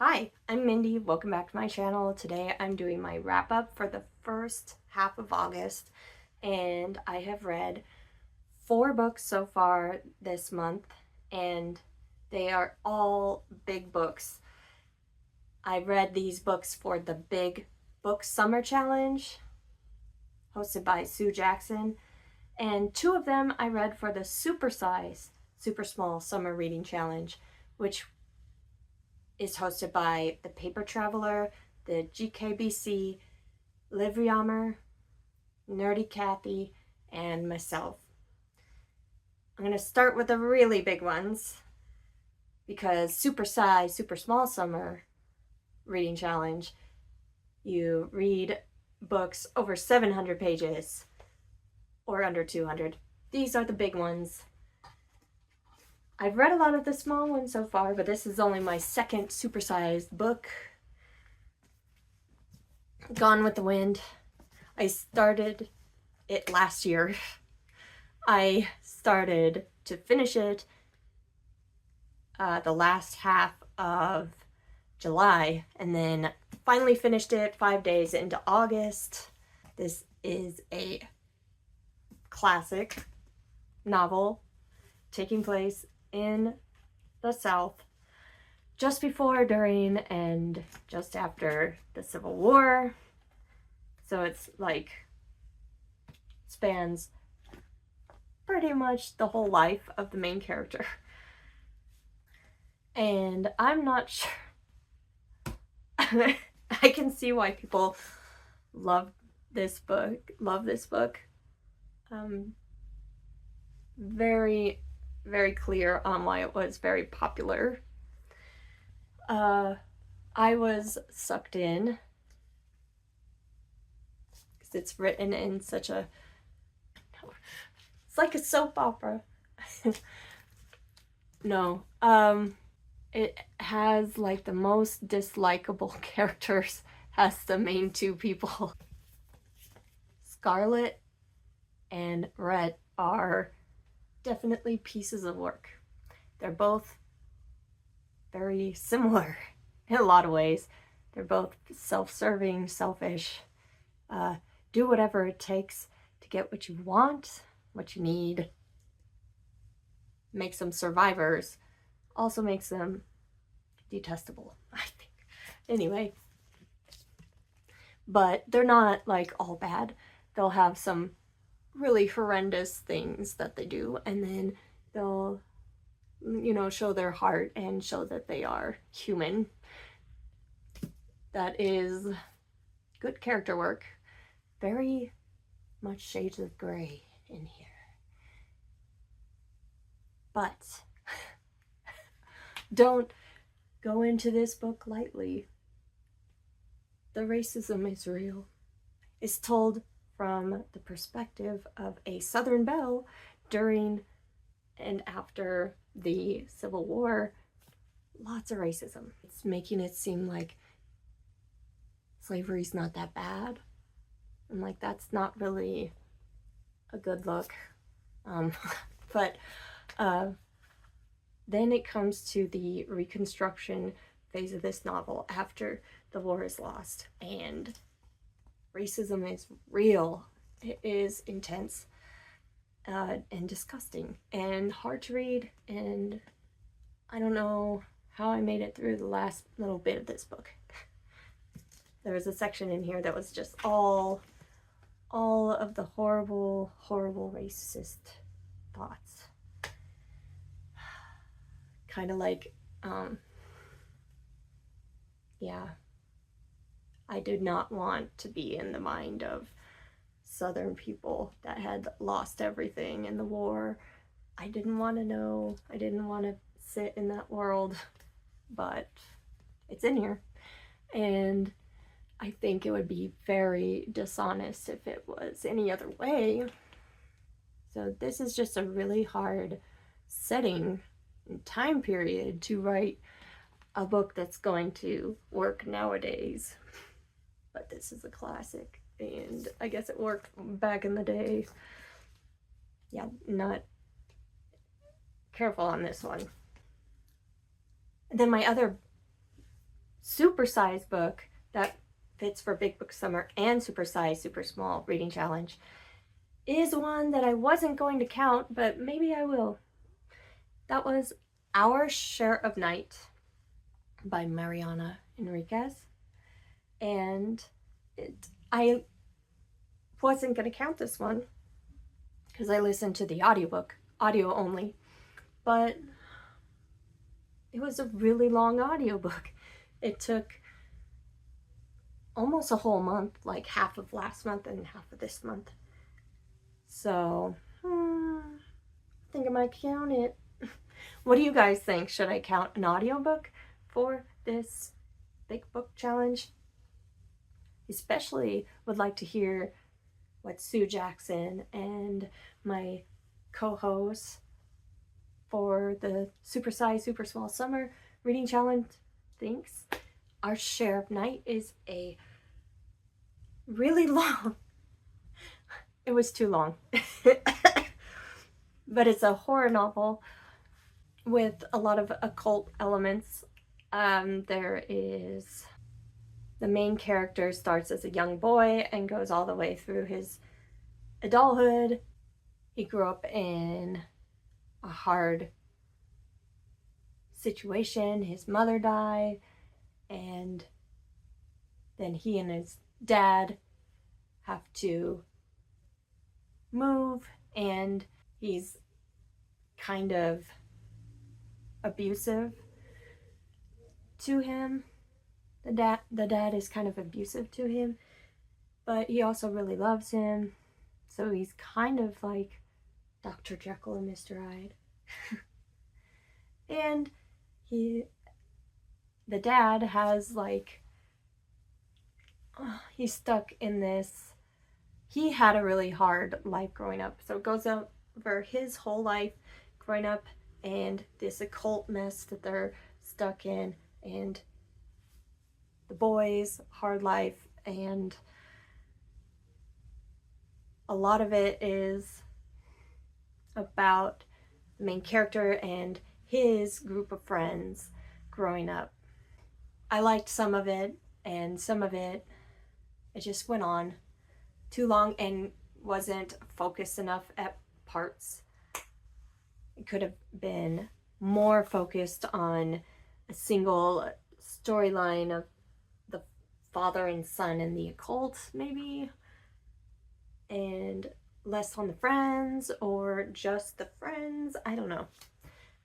Hi, I'm Mindy. Welcome back to my channel. Today I'm doing my wrap up for the first half of August, and I have read 4 books so far this month, and they are all big books. I read these books for the Big Book Summer Challenge, hosted by Sue Jackson, and 2 of them I read for the Supersized, SuperSmall Summer Reading Challenge, which is hosted by the Paper Traveler, the GKBC, Liv Yammer, Nerdy Kathy, and myself. I'm going to start with the really big ones because Supersized, SuperSmall Summer Reading Challenge, you read books over 700 pages or under 200. These are the big ones. I've read a lot of the small ones so far, but this is only my second supersized book. Gone with the Wind. I started it last year. I started to finish it the last half of July, and then finally finished it 5 days into August. This is a classic novel taking place in the South just before, during, and just after the Civil War. So it's like spans pretty much the whole life of the main character. And I'm not sure I can see why people love this book. Very, very clear on why it was very popular. I was sucked in because it's written in such a, it's like a soap opera. No, it has like the most dislikable characters as the main 2 people. Scarlet and Rhett are definitely pieces of work. They're both very similar in a lot of ways. They're both self-serving, selfish, do whatever it takes to get what you want, what you need. Makes them survivors, also makes them detestable, I think. Anyway, but they're not like all bad. They'll have some really horrendous things that they do, and then they'll, show their heart and show that they are human. That is good character work. Very much shades of gray in here. But don't go into this book lightly. The racism is real. It's told from the perspective of a Southern belle during and after the Civil War. Lots of racism. It's making it seem like slavery's not that bad. And like, that's not really a good look. But then it comes to the Reconstruction phase of this novel after the war is lost, and racism is real. It is intense and disgusting and hard to read, and I don't know how I made it through the last little bit of this book. There was a section in here that was just all of the horrible, horrible racist thoughts. Kind of like, yeah, I did not want to be in the mind of Southern people that had lost everything in the war. I didn't want to know. I didn't want to sit in that world, but it's in here. And I think it would be very dishonest if it was any other way. So this is just a really hard setting and time period to write a book that's going to work nowadays. But this is a classic, and I guess it worked back in the day. Yeah, not careful on this one. And then my other supersized book that fits for Big Book Summer and Supersized, Super Small reading challenge is one that I wasn't going to count, but maybe I will. That was Our Share of Night by Mariana Enriquez. And I wasn't going to count this one because I listened to the audiobook, audio only, but it was a really long audiobook. It took almost a whole month, like half of last month and half of this month. So, I think I might count it. What do you guys think? Should I count an audiobook for this Big Book Challenge? Especially would like to hear what Sue Jackson and my co-host for the Supersized, Super Small Summer Reading Challenge thinks. Our Share of Night is a really long, it was too long, but it's a horror novel with a lot of occult elements. There is, the main character starts as a young boy and goes all the way through his adulthood. He grew up in a hard situation. His mother died, and then he and his dad have to move, and he's kind of abusive to him. The dad is kind of abusive to him, but he also really loves him. So he's kind of like Dr. Jekyll and Mr. Hyde. And the dad has like, he's stuck in this, he had a really hard life growing up. So it goes over his whole life growing up and this occult mess that they're stuck in, and the boys' hard life, and a lot of it is about the main character and his group of friends growing up. I liked some of it, and some of it just went on too long and wasn't focused enough at parts. It could have been more focused on a single storyline of the father and son and the occult, maybe, and less on the friends, or just the friends. I don't know.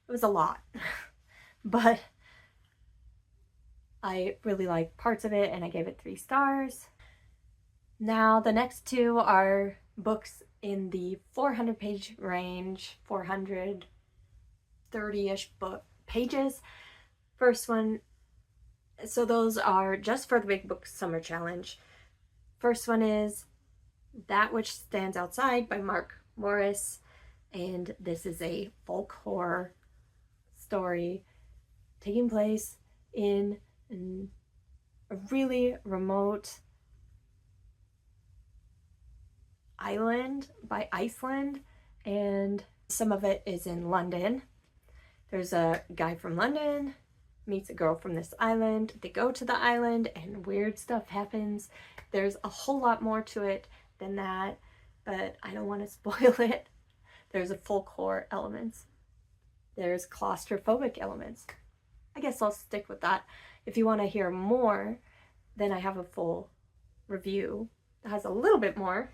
It was a lot. But I really liked parts of it, and I gave it 3 stars. Now, the next 2 are books in the 400-page range, 430-ish book pages. First one, so those are just for the Big Book Summer Challenge. First one is That Which Stands Outside by Mark Morris, and this is a folk horror story taking place in a really remote island by Iceland, and some of it is in London. There's a guy from London meets a girl from this island. They go to the island and weird stuff happens. There's a whole lot more to it than that, but I don't want to spoil it. There's a folk horror elements. There's claustrophobic elements. I guess I'll stick with that. If you want to hear more, then I have a full review that has a little bit more.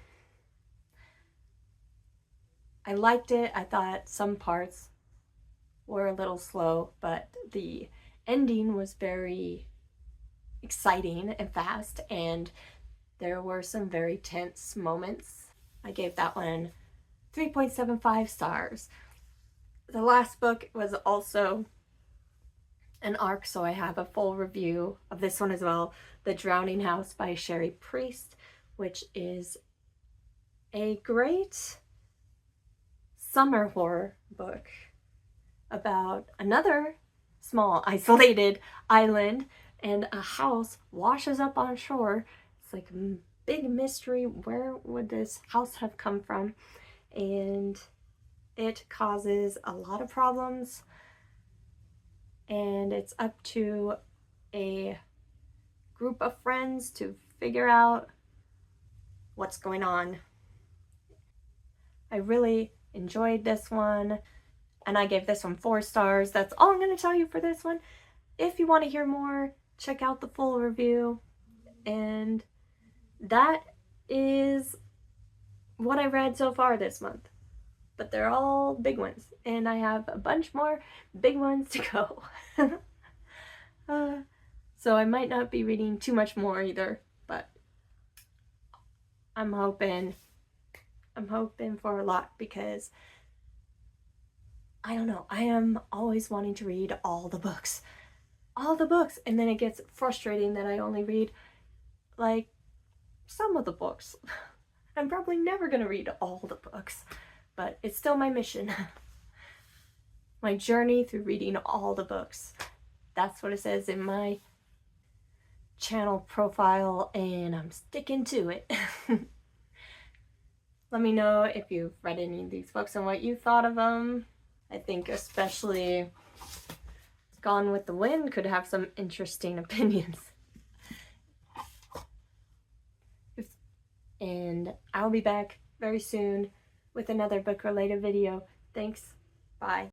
I liked it. I thought some parts were a little slow, but the ending was very exciting and fast, and there were some very tense moments. I gave that one 3.75 stars. The last book was also an arc, so I have a full review of this one as well. The Drowning House by Sherry Priest, which is a great summer horror book about another small isolated island, and a house washes up on shore. It's like a big mystery. Where would this house have come from? And it causes a lot of problems, and it's up to a group of friends to figure out what's going on. I really enjoyed this one, and I gave this one 4 stars. That's all I'm going to tell you for this one. If you want to hear more, check out the full review. And that is what I read so far this month. But they're all big ones, and I have a bunch more big ones to go. So I might not be reading too much more either, but I'm hoping for a lot, because I don't know, I am always wanting to read all the books, and then it gets frustrating that I only read like some of the books. I'm probably never gonna read all the books, but it's still my mission. My journey through reading all the books. That's what it says in my channel profile, and I'm sticking to it. Let me know if you've read any of these books and what you thought of them. I think especially Gone with the Wind could have some interesting opinions. And I'll be back very soon with another book-related video. Thanks. Bye.